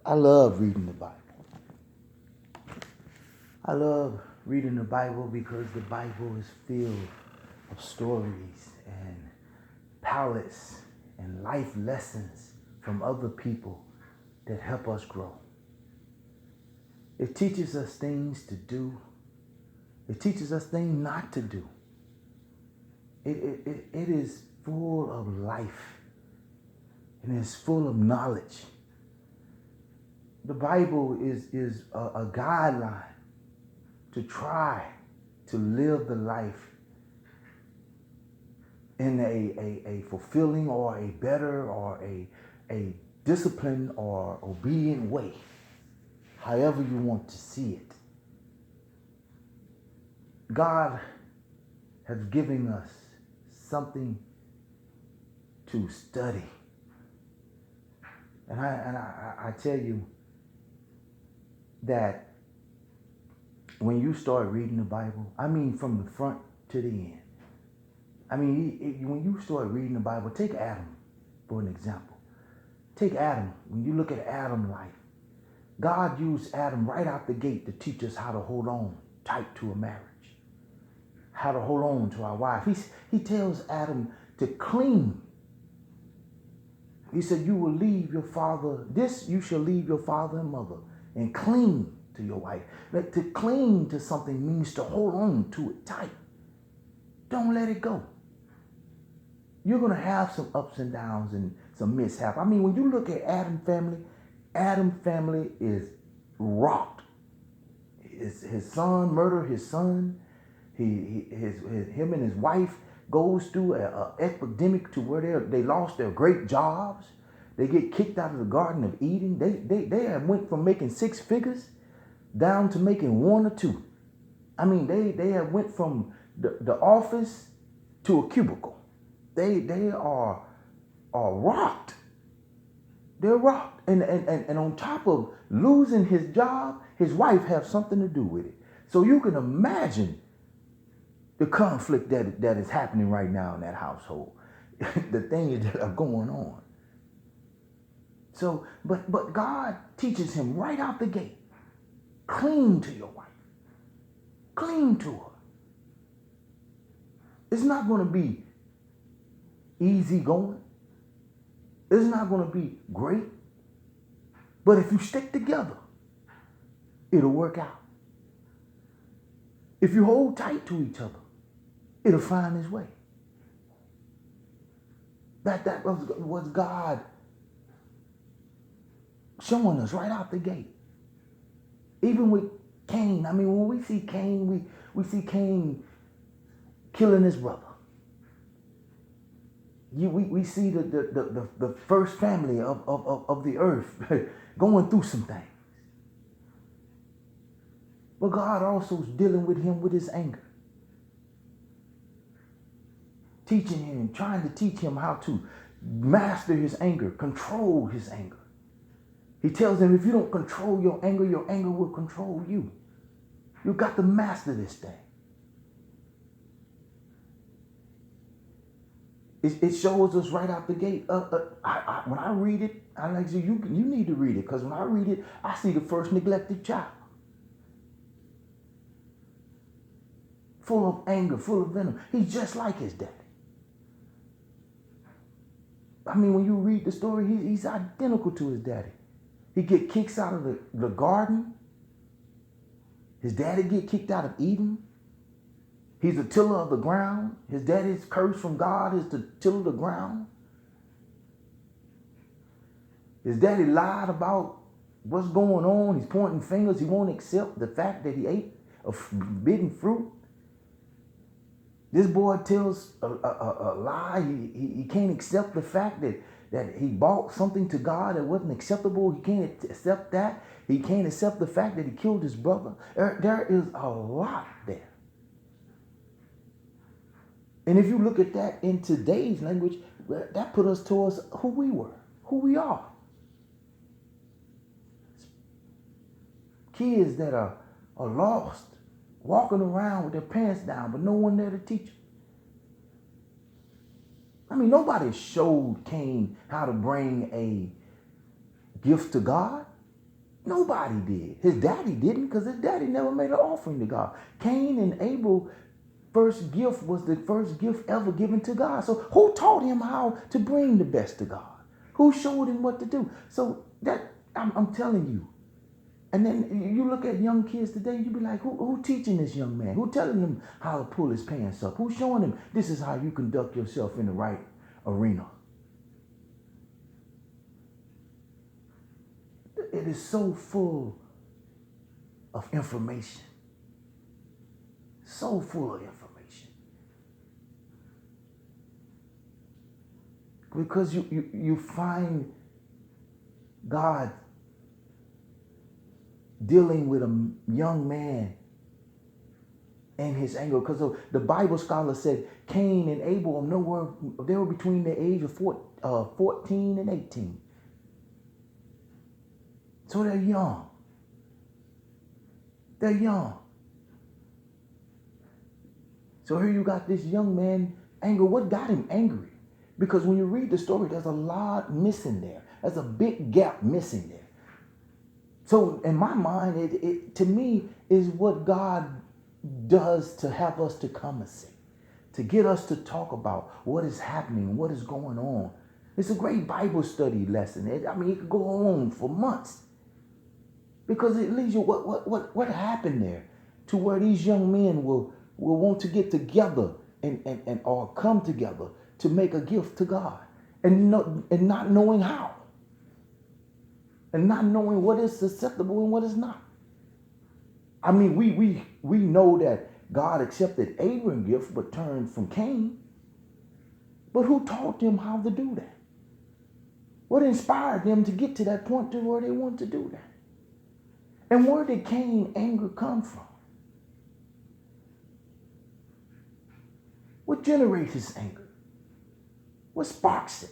I love reading the Bible. I love reading the Bible because the Bible is filled of stories and palettes and life lessons from other people that help us grow. It teaches us things to do. It teaches us things not to do. It is full of life and it's full of knowledge. The Bible is a guideline to try to live the life in a fulfilling or a better or a disciplined or obedient way, however you want to see it. God has given us something to study. And I tell you that when you start reading the Bible, I mean from the front to the end. I mean, when you start reading the Bible, take Adam for an example. Take Adam. When you look at Adam's life, God used Adam right out the gate to teach us how to hold on tight to a marriage, how to hold on to our wife. He tells Adam to cling. He said, you will leave your father, you shall leave your father and mother and cling to your wife. Like, to cling to something means to hold on to it tight. Don't let it go. You're going to have some ups and downs and some mishaps. I mean, when you look at Adam's family is rocked. His son murdered his son. Him and his wife goes through an epidemic to where they lost their great jobs. They get kicked out of the Garden of Eden. They have went from making six figures down to making one or two. I mean, they have went from the office to a cubicle. They are rocked. They're rocked. And on top of losing his job, his wife has something to do with it. So you can imagine the conflict that is happening right now in that household. The things that are going on. So, but God teaches him right out the gate. Cling to your wife. Cling to her. It's not going to be easy going. It's not going to be great. But if you stick together, it'll work out. If you hold tight to each other, it'll find its way. That was God showing us right out the gate. Even with Cain, I mean, when we see Cain, we see Cain killing his brother. We see the first family of the earth going through some things. But God also is dealing with him with his anger. Teaching him, trying to teach him how to master his anger, control his anger. He tells him, if you don't control your anger will control you. You've got to master this thing. It shows us right out the gate. When I read it, I like you. You need to read it, because when I read it, I see the first neglected child, full of anger, full of venom. He's just like his daddy. I mean, when you read the story, he's identical to his daddy. He get kicked out of the garden. His daddy get kicked out of Eden. He's a tiller of the ground. His daddy's curse from God is to till the ground. His daddy lied about what's going on. He's pointing fingers. He won't accept the fact that he ate a forbidden fruit. This boy tells a lie. He can't accept the fact that he bought something to God that wasn't acceptable. He can't accept that. He can't accept the fact that he killed his brother. There is a lot there. And if you look at that in today's language, that put us towards who we were, who we are. Kids that are lost, walking around with their pants down, but no one there to teach them. I mean, nobody showed Cain how to bring a gift to God. Nobody did. His daddy didn't, because his daddy never made an offering to God. Cain and Abel first gift was the first gift ever given to God. So who taught him how to bring the best to God? Who showed him what to do? So that I'm telling you. And then you look at young kids today, you be like, who teaching this young man? Who telling him how to pull his pants up? Who's showing him this is how you conduct yourself in the right arena? It is so full of information. So full of information. Because you find God dealing with a young man and his anger. Because the Bible scholar said Cain and Abel are nowhere, they were between the age of 14 and 18. So they're young. They're young. So here you got this young man anger. What got him angry? Because when you read the story, there's a lot missing there. There's a big gap missing there. So in my mind, it to me is what God does to have us to conversate, to get us to talk about what is happening, what is going on. It's a great Bible study lesson. It could go on for months, because it leads you what happened there to where these young men will want to get together and or come together to make a gift to God, and not knowing how, and not knowing what is acceptable and what is not. I mean, we know that God accepted Abraham's gift but turned from Cain. But who taught them how to do that? What inspired them to get to that point to where they want to do that? And where did Cain's anger come from? What generates his anger? What sparks it?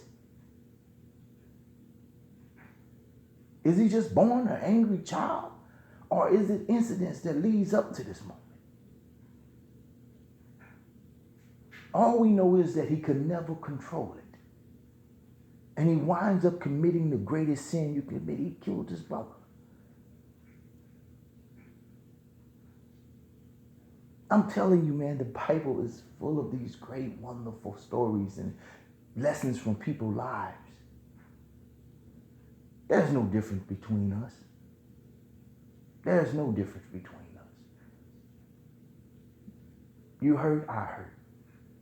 Is he just born an angry child? Or is it incidents that leads up to this moment? All we know is that he could never control it. And he winds up committing the greatest sin you can commit. He killed his brother. I'm telling you, man, the Bible is full of these great, wonderful stories and lessons from people's lives. There's no difference between us. There's no difference between us. You hurt, I hurt.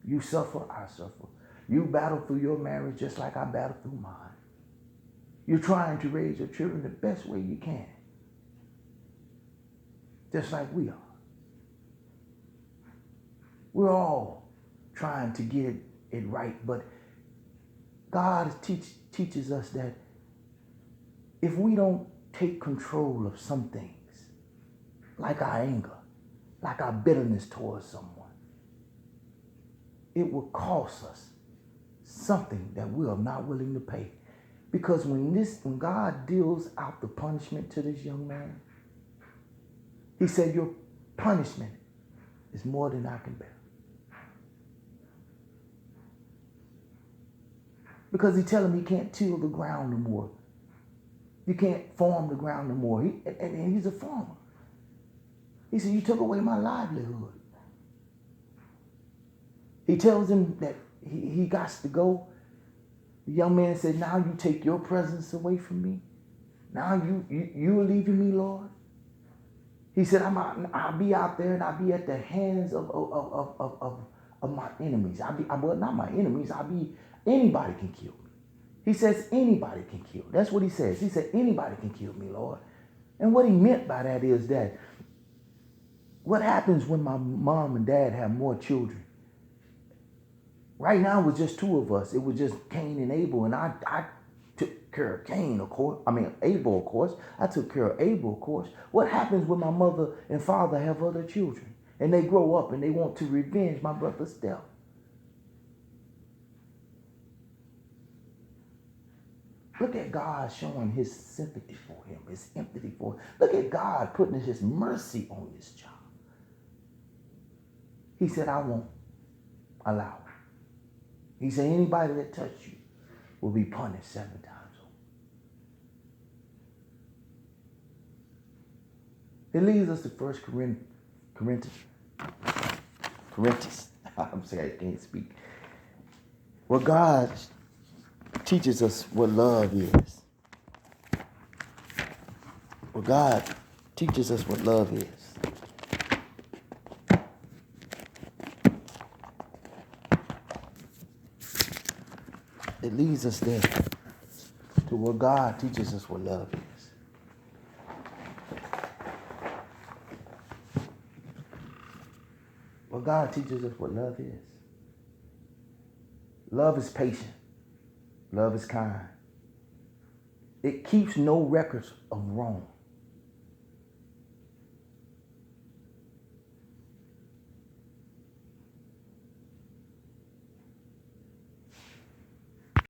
You suffer, I suffer. You battle through your marriage just like I battle through mine. You're trying to raise your children the best way you can, just like we are. We're all trying to get it right, but God teaches us that if we don't take control of some things, like our anger, like our bitterness towards someone, it will cost us something that we are not willing to pay. Because when God deals out the punishment to this young man, he said, your punishment is more than I can bear. Because he tell him he can't till the ground no more. You can't farm the ground no more. And he's a farmer. He said, you took away my livelihood. He tells him that he got to go. The young man said, now you take your presence away from me. Now you're leaving me, Lord. He said, I'll be out there and I'll be at the hands of my enemies. Well, not my enemies. Anybody can kill me. He says, anybody can kill. That's what he says. He said, anybody can kill me, Lord. And what he meant by that is that what happens when my mom and dad have more children? Right now, it was just two of us. It was just Cain and Abel. And I took care of Cain, of course. Abel, of course. I took care of Abel, of course. What happens when my mother and father have other children? And they grow up and they want to revenge my brother's death? Look at God showing his sympathy for him, his empathy for him. Look at God putting his mercy on this child. He said, I won't allow it. He said, anybody that touch you will be punished 7 times over. It leads us to Corinthians. I'm sorry, I can't speak. Well, God teaches us what love is. Well, God teaches us what love is. It leads us there to where God teaches us what love is. Well, God teaches us what love is. Love is patient. Love is kind. It keeps no records of wrong.